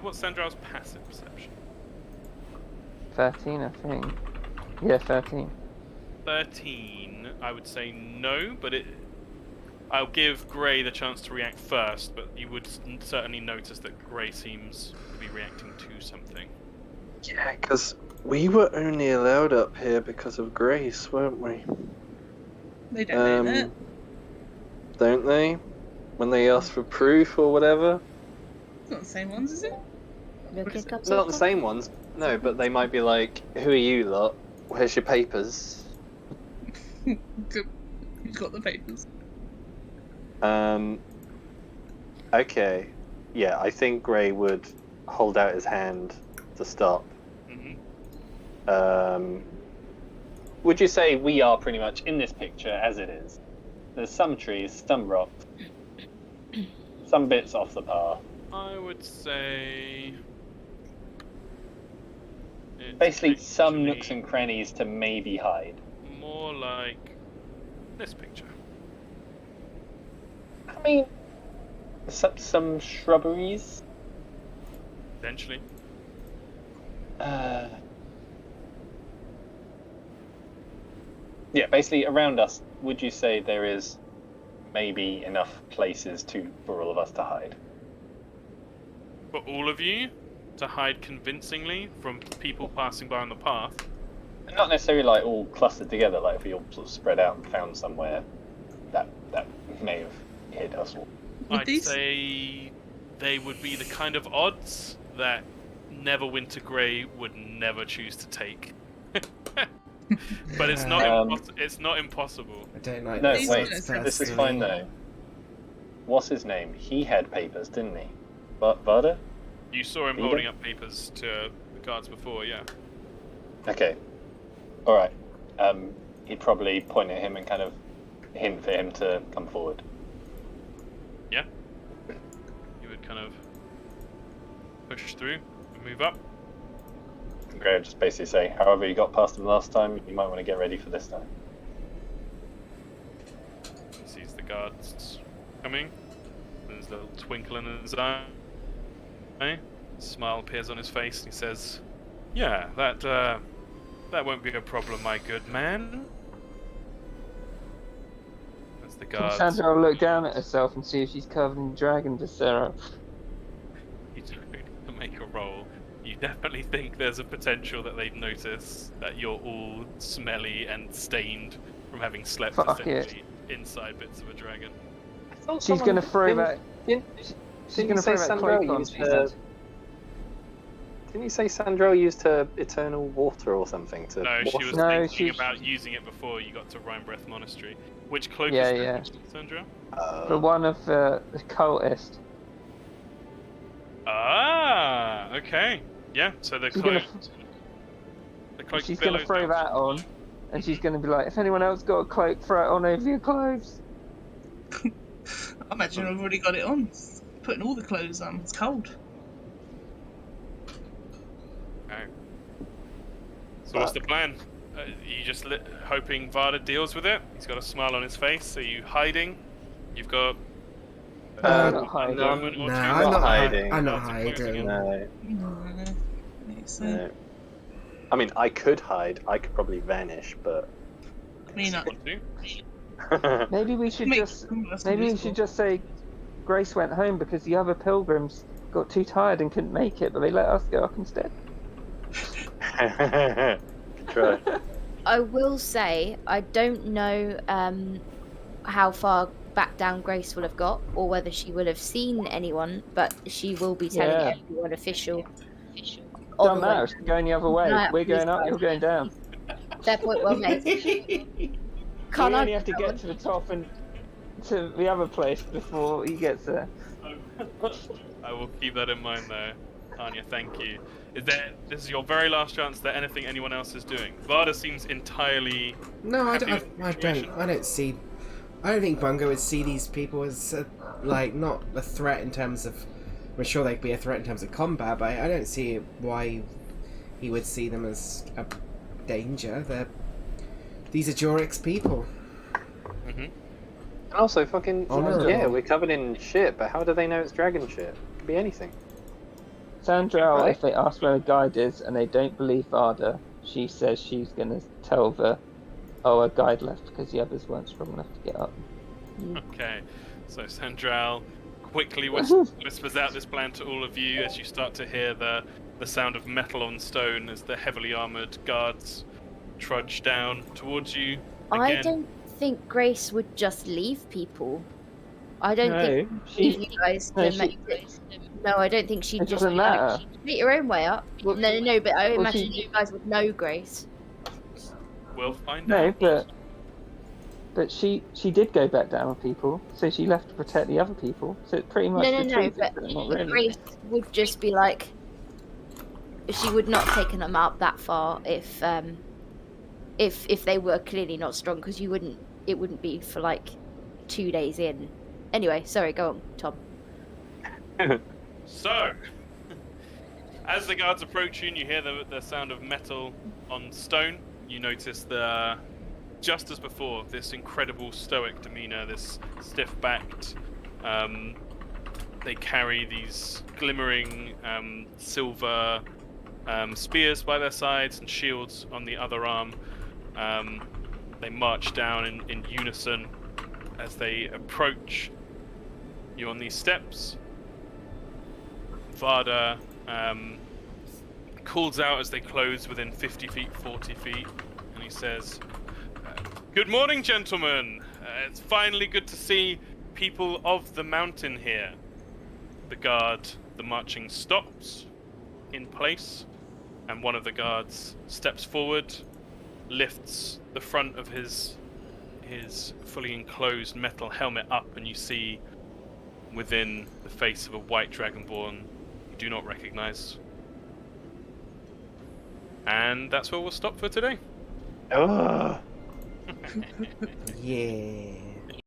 Speaker 2: What's Sandral's passive perception?
Speaker 3: 13, I think. Yeah, 13.
Speaker 2: 13, I would say no, but I'll give Gray the chance to react first, but you would certainly notice that Gray seems to be reacting to something.
Speaker 4: Yeah, because we were only allowed up here because of Grace, weren't we?
Speaker 1: They don't know that.
Speaker 4: Don't they? When they ask for proof or whatever?
Speaker 1: It's not the same ones, is it?
Speaker 4: It's not the same ones. No, but they might be like, who are you lot? Where's your papers?
Speaker 1: Good. Who's got the papers?
Speaker 4: Okay. Yeah, I think Gray would hold out his hand to stop. Would you say we are pretty much in this picture as it is? There's some trees, some rocks, some bits off the path.
Speaker 2: I would say...
Speaker 4: Basically, some nooks and crannies to maybe hide.
Speaker 2: More like this picture.
Speaker 4: I mean, some shrubberies.
Speaker 2: Potentially.
Speaker 7: Yeah, basically around us, would you say there is maybe enough places for all of us to hide?
Speaker 2: For all of you to hide convincingly from people passing by on the path?
Speaker 7: Not necessarily like all clustered together, like if we all sort of spread out and found somewhere that may have hid us all.
Speaker 2: I'd say they would be the kind of odds that Neverwinter Grey would never choose to take. But it's not it's not impossible.
Speaker 5: I don't like
Speaker 7: No,
Speaker 5: this.
Speaker 7: wait,
Speaker 5: personally.
Speaker 7: this is fine though. What's his name? He had papers, didn't he? Varda?
Speaker 2: You saw him
Speaker 7: Ida?
Speaker 2: holding up papers to the guards before, yeah.
Speaker 7: Okay. Alright. He'd probably point at him and kind of hint for him to come forward.
Speaker 2: Yeah. You would kind of push through and move up.
Speaker 7: Gray would just basically say, however you got past him last time, you might want to get ready for this time.
Speaker 2: He sees the guards coming. There's a little twinkle in his eye. Smile appears on his face and he says, yeah, that won't be a problem, my good man. As the guards...
Speaker 3: Sandra will look down at herself and see if she's covered in dragon syrup.
Speaker 2: You don't need to make a roll. You definitely think there's a potential that they'd notice that you're all smelly and stained from having slept essentially inside bits of a dragon.
Speaker 3: She's going to throw that... She's going to throw that cloak on, she said.
Speaker 7: Didn't you say Sandra used her eternal water or something to
Speaker 2: No,
Speaker 7: wash
Speaker 2: she was
Speaker 7: it?
Speaker 2: thinking about using it before you got to Rhinebreath Monastery. Which cloak
Speaker 3: Yeah,
Speaker 2: is
Speaker 3: yeah.
Speaker 2: that, Sandra?
Speaker 3: The one of the cultist.
Speaker 2: Ah, okay. Yeah, so the
Speaker 3: She's
Speaker 2: cloak...
Speaker 3: gonna-
Speaker 2: The cloak
Speaker 3: She's going to
Speaker 2: billows
Speaker 3: throw
Speaker 2: down.
Speaker 3: that on, and she's going to be like, if anyone else got a cloak, throw it on over your clothes.
Speaker 1: I imagine I've already got it on. Putting all the clothes on. It's cold.
Speaker 2: Okay. So what's the plan? You just hoping Varda deals with it? He's got a smile on his face. Are you hiding? You've got
Speaker 3: Not hiding.
Speaker 2: a moment or
Speaker 5: No,
Speaker 2: two.
Speaker 5: I'm not
Speaker 7: hiding.
Speaker 5: I'm not
Speaker 2: Guards are closing in.
Speaker 5: hiding.
Speaker 7: No,
Speaker 1: It's,
Speaker 7: no. I mean, I could hide. I could probably vanish, but...
Speaker 1: I mean,
Speaker 2: Want to?
Speaker 3: Maybe we should just say Grace went home because the other pilgrims got too tired and couldn't make it, but they let us go up instead.
Speaker 7: Try.
Speaker 6: I will say I don't know how far back down Grace will have got, or whether she will have seen anyone, but she will be telling
Speaker 3: Yeah.
Speaker 6: everyone official.
Speaker 3: Don't matter, it's going the other way.
Speaker 6: No,
Speaker 3: We're going
Speaker 6: please
Speaker 3: up,
Speaker 6: don't.
Speaker 3: you're going down.
Speaker 6: Fair point, well made.
Speaker 3: We
Speaker 6: Can't
Speaker 3: only
Speaker 6: I?
Speaker 3: have to get to the top and to the other place before he gets there.
Speaker 2: I will keep that in mind though. Anya, thank you. This is your very last chance. Is there anything anyone else is doing? Varda seems entirely
Speaker 5: No, I
Speaker 2: happy
Speaker 5: don't.
Speaker 2: with the
Speaker 5: I
Speaker 2: situation.
Speaker 5: don't see. I don't think Bungo would see these people as like not a threat in terms of. I'm sure they'd be a threat in terms of combat, but I don't see why he would see them as a danger. These are Jorik's people.
Speaker 2: Mm-hmm.
Speaker 7: And also, fucking...
Speaker 5: Honourable.
Speaker 7: Yeah, we're covered in shit, but how do they know it's dragon shit? It could be anything.
Speaker 3: Sandra,
Speaker 7: Right.
Speaker 3: if they ask where the guide is and they don't believe Varda, she says she's going to tell a guide left because the others weren't strong enough to get up.
Speaker 2: Okay, so Sandral quickly whispers out this plan to all of you as you start to hear the sound of metal on stone as the heavily armoured guards trudge down towards you.
Speaker 6: I
Speaker 2: Again.
Speaker 6: don't think Grace would just leave people. I don't think
Speaker 3: she,
Speaker 6: you guys
Speaker 3: no,
Speaker 6: to make it. No, I don't think she'd
Speaker 3: it
Speaker 6: just
Speaker 3: doesn't
Speaker 6: be like,
Speaker 3: matter.
Speaker 6: make your own way up.
Speaker 3: Well,
Speaker 6: No, but I
Speaker 3: well,
Speaker 6: imagine
Speaker 3: she-
Speaker 6: you guys would know Grace.
Speaker 2: We'll find
Speaker 3: No,
Speaker 2: out.
Speaker 3: but she did go back down with people, so she left to protect the other people. So it's pretty much the
Speaker 6: No,
Speaker 3: truth,
Speaker 6: but
Speaker 3: but not really.
Speaker 6: Grace would just be like, she would not take them out that far if they were clearly not strong, because it wouldn't be for like 2 days in. Anyway, sorry, go on, Tom.
Speaker 2: So, as the guards approach you and you hear the sound of metal on stone, you notice just as before, this incredible stoic demeanor, this stiff-backed, they carry these glimmering silver spears by their sides and shields on the other arm. They march down in unison as they approach you on these steps. Varda calls out as they close within 50 feet, 40 feet, and he says, "Good morning, gentlemen. It's finally good to see people of the mountain here." The marching stops in place, and one of the guards steps forward, lifts the front of his fully enclosed metal helmet up, and you see within the face of a white dragonborn you do not recognize. And that's where we'll stop for today.
Speaker 4: Oh.
Speaker 5: Yeah.